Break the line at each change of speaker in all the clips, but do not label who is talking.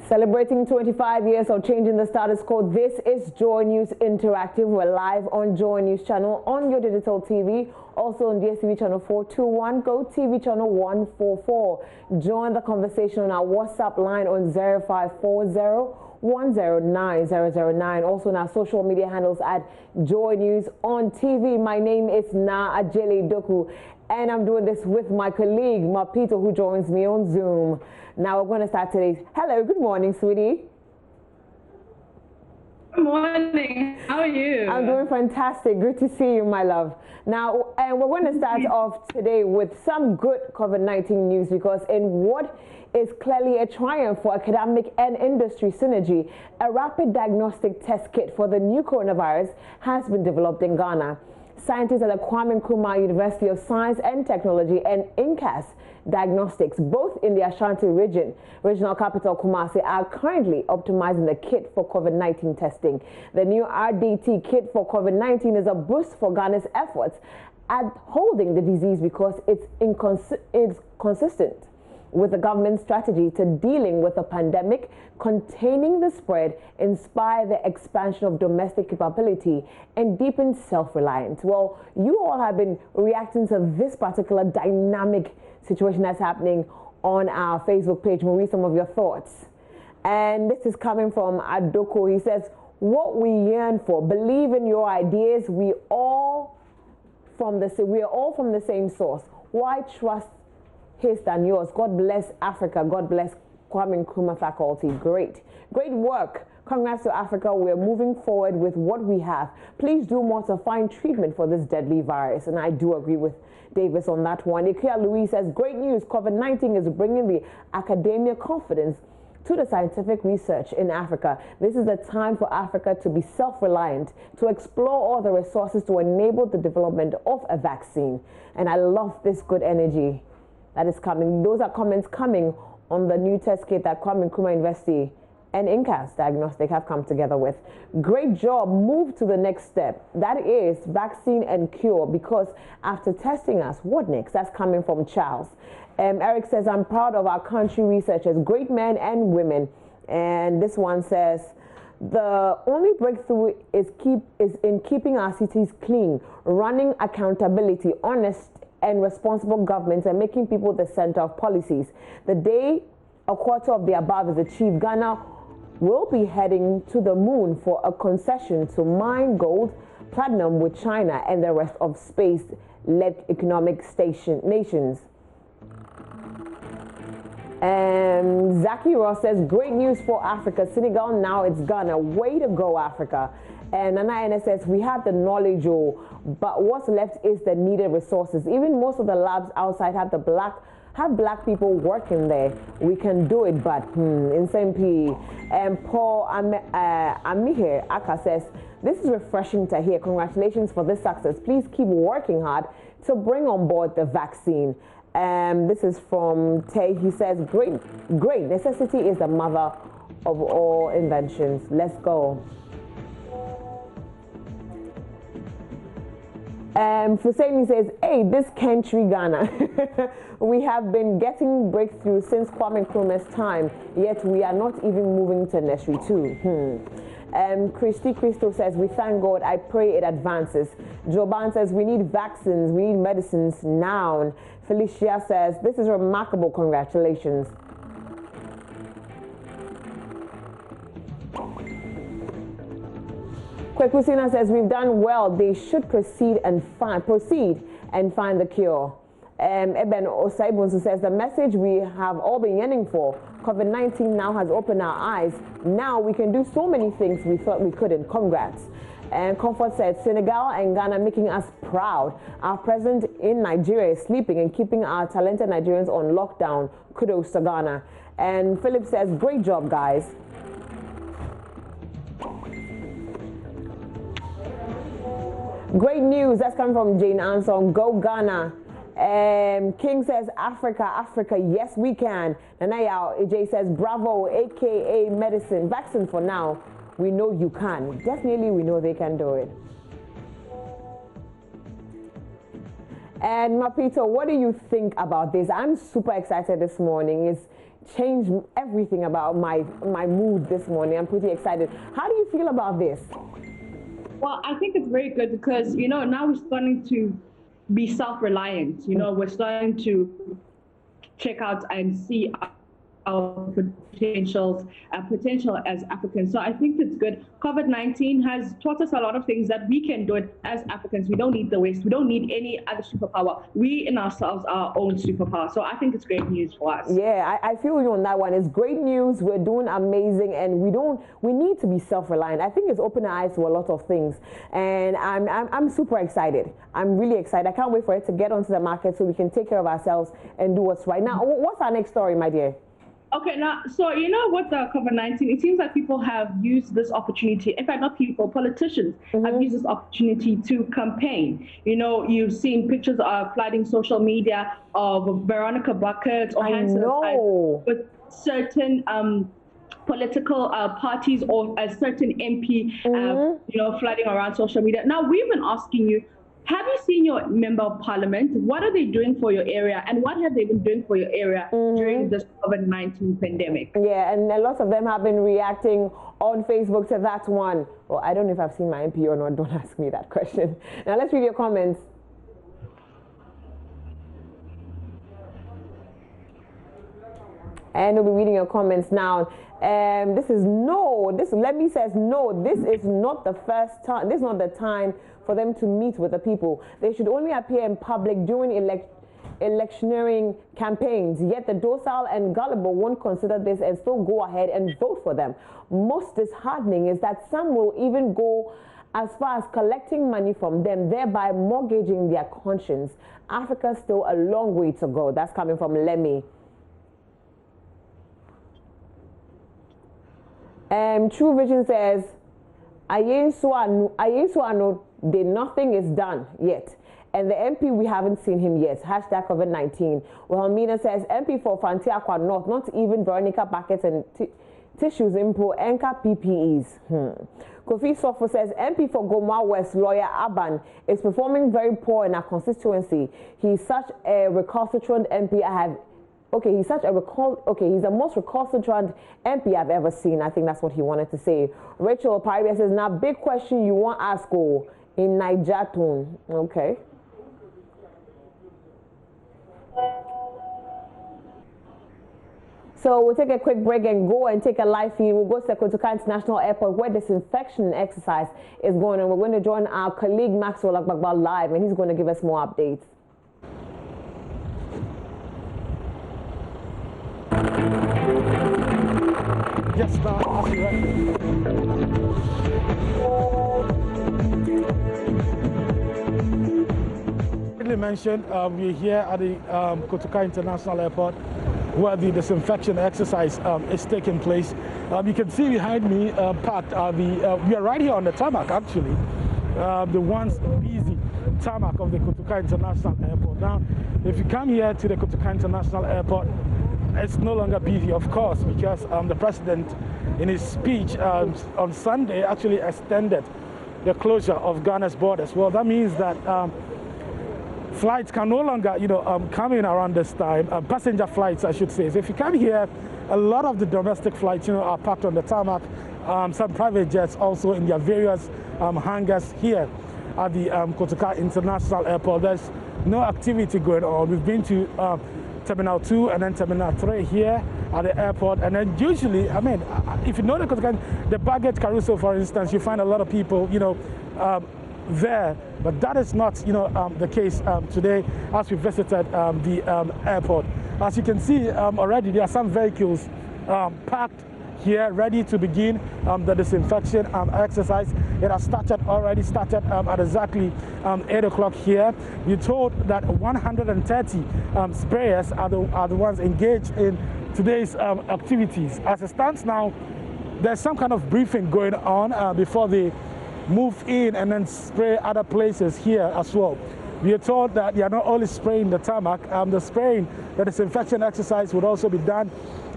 Celebrating 25 years of changing the status quo, this is Joy News Interactive. We're live on Joy News channel, on your digital TV, also on DSTV channel 421, Go TV channel 144. Join the conversation on our WhatsApp line on 0540-109-009. Also on our social media handles at Joy News on TV. My name is Na Ajele Doku, and I'm doing this with my colleague, Mapito, who joins me on Zoom. Now we're going to start today's. Hello, good morning, sweetie.
Good morning. How are you?
I'm doing fantastic. Good to see you, my love. Now, and we're going to start off today with some good COVID-19 news, because in what is clearly a triumph for academic and industry synergy, a rapid diagnostic test kit for the new coronavirus has been developed in Ghana. Scientists at the Kwame Nkrumah University of Science and Technology and INCAS Diagnostics, both in the Ashanti regional capital Kumasi, are currently optimizing the kit for COVID-19 testing. The new RDT kit for COVID-19 is a boost for Ghana's efforts at holding the disease, because it's consistent with the government's strategy to dealing with the pandemic, containing the spread, inspire the expansion of domestic capability, and deepen self-reliance. Well, you all have been reacting to this particular dynamic situation that's happening on our Facebook page. We'll read some of your thoughts. And this is coming from Adoko. He says, what we yearn for, believe in your ideas. We are all from the same source. Why trust his than yours? God bless Africa. God bless Kwame Nkrumah faculty. Great work. Congrats to Africa. We're moving forward with what we have. Please do more to find treatment for this deadly virus. And I do agree with Davis on that one. Ikea Louis says, great news. COVID-19 is bringing the academia confidence to the scientific research in Africa. This is the time for Africa to be self-reliant, to explore all the resources to enable the development of a vaccine. And I love this good energy that is coming. Those are comments coming on the new test kit that Kwame Nkrumah University and INCAS Diagnostic have come together with. Great job. Move to the next step. That is vaccine and cure, because after testing us, what next? That's coming from Charles. Eric says, I'm proud of our country researchers, great men and women. And this one says, the only breakthrough is in keeping our cities clean, running accountability, honest and responsible governments, and making people the center of policies. The day a quarter of the above is achieved, Ghana will be heading to the moon for a concession to mine gold, platinum with China and the rest of space-led economic nations. Zaki Ross says, great news for Africa. Senegal, now it's Ghana. Way to go, Africa. And Nana Ene says, we have the knowledge, but what's left is the needed resources. Even most of the labs outside have black people working there. We can do it, but in SMP. And Paul Amihe Aka says, this is refreshing to hear. Congratulations for this success. Please keep working hard to bring on board the vaccine. This is from Tay. He says, great. Necessity is the mother of all inventions. Let's go. Hussein says, hey, this country, Ghana, we have been getting breakthrough since Kwame Nkrumah's time, yet we are not even moving to nursery 2. Christy Christo says, we thank God, I pray it advances. Joban says, we need vaccines, we need medicines now. Felicia says, this is remarkable, congratulations. Kwekusina says, we've done well. They should proceed and find the cure. Eben Osaibunsu says, the message we have all been yearning for. COVID-19 now has opened our eyes. Now we can do so many things we thought we couldn't. Congrats. And Comfort said, Senegal and Ghana making us proud. Our president in Nigeria is sleeping and keeping our talented Nigerians on lockdown. Kudos to Ghana. And Philip says, great job, guys. Great news. That's coming from Jane Anson. Go Ghana. King says, Africa, yes we can. Nanaya AJ says, bravo, aka medicine, vaccine for now. We know you can. Definitely we know they can do it. And Mapito, what do you think about this? I'm super excited this morning. It's changed everything about my mood this morning. I'm pretty excited. How do you feel about this?
Well, I think it's very good because, now we're starting to be self-reliant. We're starting to check out and see our potential as Africans. So I think it's good. COVID-19 has taught us a lot of things that we can do it as Africans. We don't need the West. We don't need any other superpower. We in ourselves are our own superpower. So I think it's great news for us.
Yeah, I feel you on that one. It's great news. We're doing amazing, and we need to be self-reliant. I think it's opened our eyes to a lot of things, and I'm super excited. I'm really excited. I can't wait for it to get onto the market so we can take care of ourselves and do what's right. Now, what's our next story, my dear?
Okay, now, so with the COVID-19, it seems like people have used this opportunity. In fact, not people, politicians have used this opportunity to campaign. You've seen pictures of flooding social media of Veronica buckets or hand sanitizer with certain political parties or a certain MP, flooding around social media. Now, we've been asking you, have you seen your member of parliament? What are they doing for your area? And what have they been doing for your area during this COVID-19 pandemic?
Yeah, and a lot of them have been reacting on Facebook to that one. Well, I don't know if I've seen my MP or not. Don't ask me that question. Now, let's read your comments. And we'll be reading your comments now. Lemmy says, no, this is not the first time. This is not the time for them to meet with the people. They should only appear in public during electioneering campaigns. Yet the docile and gullible won't consider this and still go ahead and vote for them. Most disheartening is that some will even go as far as collecting money from them, thereby mortgaging their conscience. Africa's still a long way to go. That's coming from Lemmy. True Vision says, nothing is done yet. And the MP, we haven't seen him yet. Hashtag COVID-19. Well, Mina says, MP for Fantiakwa North, not even Veronica buckets and tissues impo, Enka PPEs. Kofi Sofo says, MP for Goma West, lawyer Aban, is performing very poor in our constituency. He's such a recalcitrant MP he's the most recalcitrant MP I've ever seen. I think that's what he wanted to say. Rachel Pirate says, now big question you want to ask in Niger tone. Okay. So we'll take a quick break and go and take a live feed. We'll go to the Kotoka International Airport where disinfection exercise is going on. We're going to join our colleague Maxwell Akbagba live, and he's going to give us more updates.
Yes, now, as mentioned, we're here at the Kotoka International Airport where the disinfection exercise is taking place. You can see behind me parked we are right here on the tarmac actually, the once busy tarmac of the Kotoka International Airport. Now, if you come here to the Kotoka International Airport, it's no longer busy, of course, because the president, in his speech on Sunday, actually extended the closure of Ghana's borders. Well, that means that flights can no longer, come in around this time. Passenger flights, I should say. So if you come here, a lot of the domestic flights, are parked on the tarmac. Some private jets also in their various hangars here at the Kotoka International Airport. There's no activity going on. We've been to Terminal 2 and then Terminal 3 here at the airport. And then usually, if you know the baggage carousel, for instance, you find a lot of people, there. But that is not, the case today as we visited the airport. As you can see already, there are some vehicles parked here ready to begin the disinfection exercise. It has already started at exactly 8 o'clock here. We're told that 130 sprayers are the ones engaged in today's activities. As it stands now, there's some kind of briefing going on before they move in and then spray other places here as well. We are told that they are not only spraying the tarmac, the disinfection exercise would also be done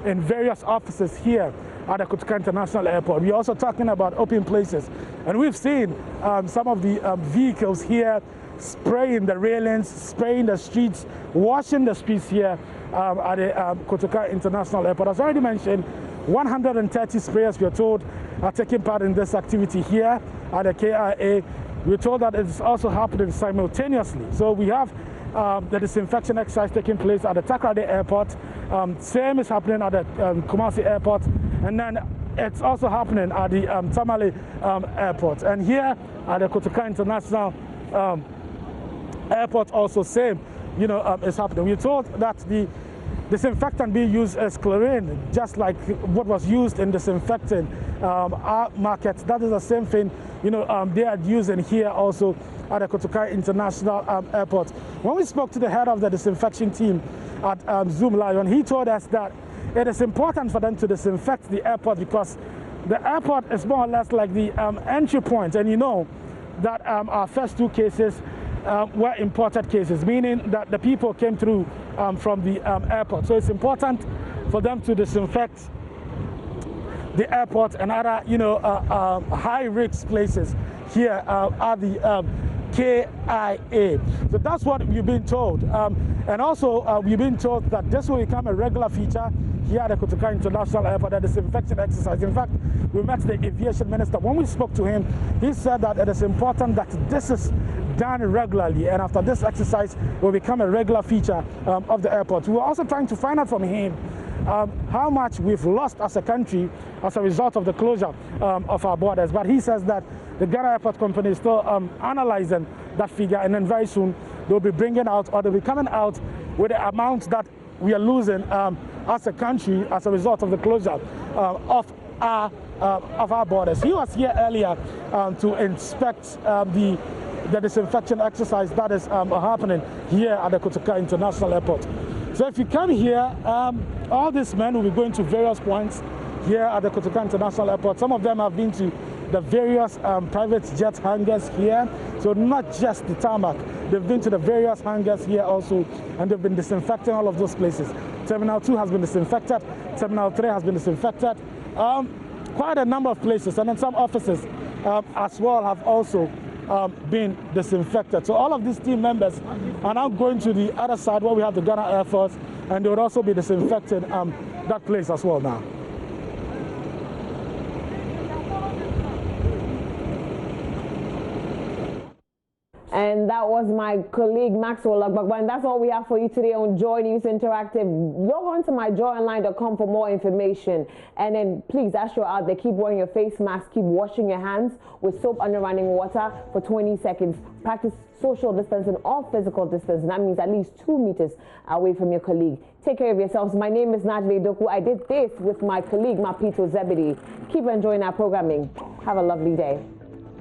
in various offices here at the Kotoka International Airport. We're also talking about open places. And we've seen some of the vehicles here spraying the railings, spraying the streets, washing the streets here at the Kotoka International Airport. As I already mentioned, 130 sprayers, we are told, are taking part in this activity here at the KIA. We're told that it's also happening simultaneously. So we have the disinfection exercise taking place at the Takoradi Airport. Same is happening at the Kumasi Airport. And then it's also happening at the Tamale Airport. And here at the Kotoka International Airport also same, is happening. We're told that the disinfectant being used as chlorine, just like what was used in disinfecting our market. That is the same thing, they are using here also at the Kotoka International Airport. When we spoke to the head of the disinfection team at Zoomlion, he told us that it is important for them to disinfect the airport because the airport is more or less like the entry point, and that our first two cases were imported cases, meaning that the people came through from the airport. So it's important for them to disinfect the airport and other, high-risk places here at the KIA. So that's what we've been told. And also, we've been told that this will become a regular feature here at the Kotoka International Airport, the disinfection exercise. In fact, we met the aviation minister. When we spoke to him, he said that it is important that this is done regularly, and after this exercise will become a regular feature of the airport. We were also trying to find out from him how much we've lost as a country as a result of the closure of our borders. But he says that the Ghana Airport Company is still analyzing that figure, and then very soon they'll be bringing out, or they'll be coming out with the amount that we are losing as a country as a result of the closure of our borders. He was here earlier to inspect the disinfection exercise that is happening here at the Kotoka International Airport. So if you come here, all these men will be going to various points here at the Kotoka International Airport. Some of them have been to the various private jet hangars here, so not just the tarmac. They've been to the various hangars here also, and they've been disinfecting all of those places. Terminal 2 has been disinfected, Terminal 3 has been disinfected, quite a number of places, and then some offices as well have also being disinfected. So all of these team members are now going to the other side where we have the Ghana Air Force, and they would also be disinfecting that place as well now.
And that was my colleague Maxwell Agbagba, and that's all we have for you today on Joy News Interactive. Log on to myjoyonline.com for more information, and then please, as you're out there, keep wearing your face mask, keep washing your hands with soap under running water for 20 seconds. Practice social distancing or physical distancing. That means at least 2 meters away from your colleague. Take care of yourselves. My name is Najle Doku. I did this with my colleague Mapito Zebedi. Keep enjoying our programming. Have a lovely day.